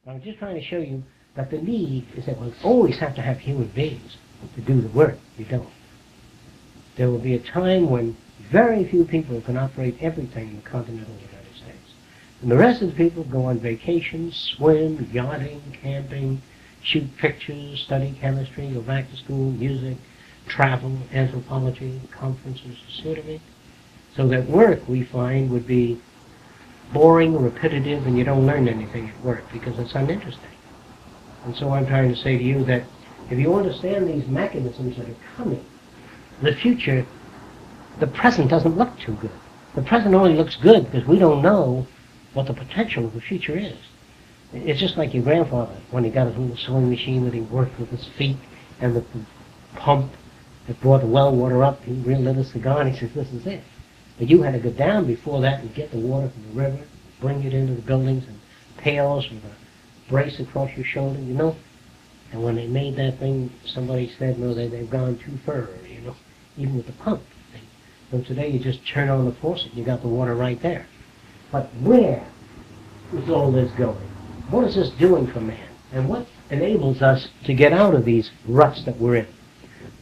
I was just trying to show you that the need is that we always have to have human beings to do the work. You don't. There will be a time when very few people can operate everything in the continental United States. And the rest of the people go on vacations, swim, yachting, camping, shoot pictures, study chemistry, go back to school, music, travel, anthropology, conferences, you see what I mean? So that work, we find, would be boring, repetitive, and you don't learn anything at work because it's uninteresting. And so I'm trying to say to you that if you understand these mechanisms that are coming, the future, the present doesn't look too good. The present only looks good because we don't know what the potential of the future is. It's just like your grandfather, when he got his little sewing machine that he worked with his feet, and the pump that brought the well water up, he relit a cigar and he says, this is it. But you had to go down before that and get the water from the river, bring it into the buildings and pails with a brace across your shoulder, you know. And when they made that thing, somebody said, no, they've gone too far, you know, even with the pump. So today you just turn on the faucet and you got the water right there. But where is all this going? What is this doing for man? And what enables us to get out of these ruts that we're in?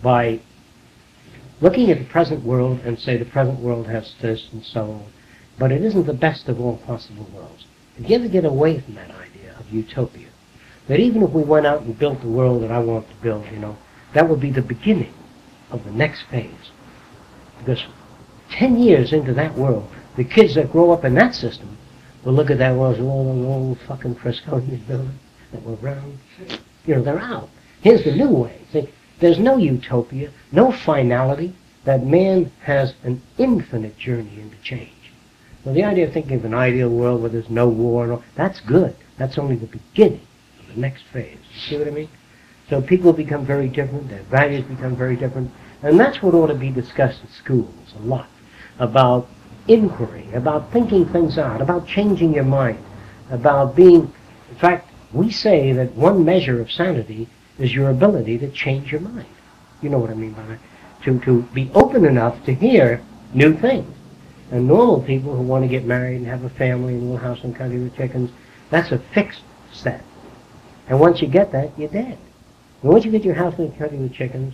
By looking at the present world and say the present world has this and so on, but it isn't the best of all possible worlds. If you ever get away from that idea of utopia, that even if we went out and built the world that I want to build, you know, that would be the beginning of the next phase. Because 10 years into that world, the kids that grow up in that system will look at that world as all those old fucking Fresconian buildings that were round. You know, they're out. Here's the new way. See, there's no utopia, no finality, that man has an infinite journey into change. So the idea of thinking of an ideal world where there's no war and all, that's good. That's only the beginning of the next phase. See what I mean? So people become very different, their values become very different, and that's what ought to be discussed in schools a lot, about inquiry, about thinking things out, about changing your mind, about being, in fact, we say that one measure of sanity is your ability to change your mind. You know what I mean by that? To be open enough to hear new things. And normal people who want to get married and have a family and a little house and country with chickens, that's a fixed set. And once you get that, you're dead. And once you get your house and country with chickens,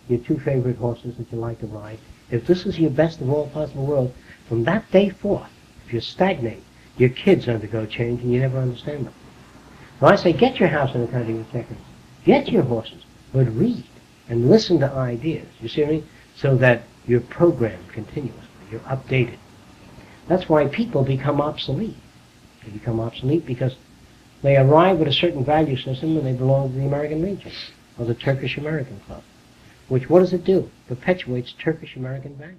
your two favorite horses that you like to ride, if this is your best of all possible worlds, from that day forth, if you stagnate, your kids undergo change and you never understand them. So I say, get your house and country with chickens. Get your horses, but read and listen to ideas, you see what I mean? So that you're programmed continuously, you're updated. That's why people become obsolete. They become obsolete because they arrive at a certain value system and they belong to the American Legion or the Turkish American Club, which, what does it do? Perpetuates Turkish American values.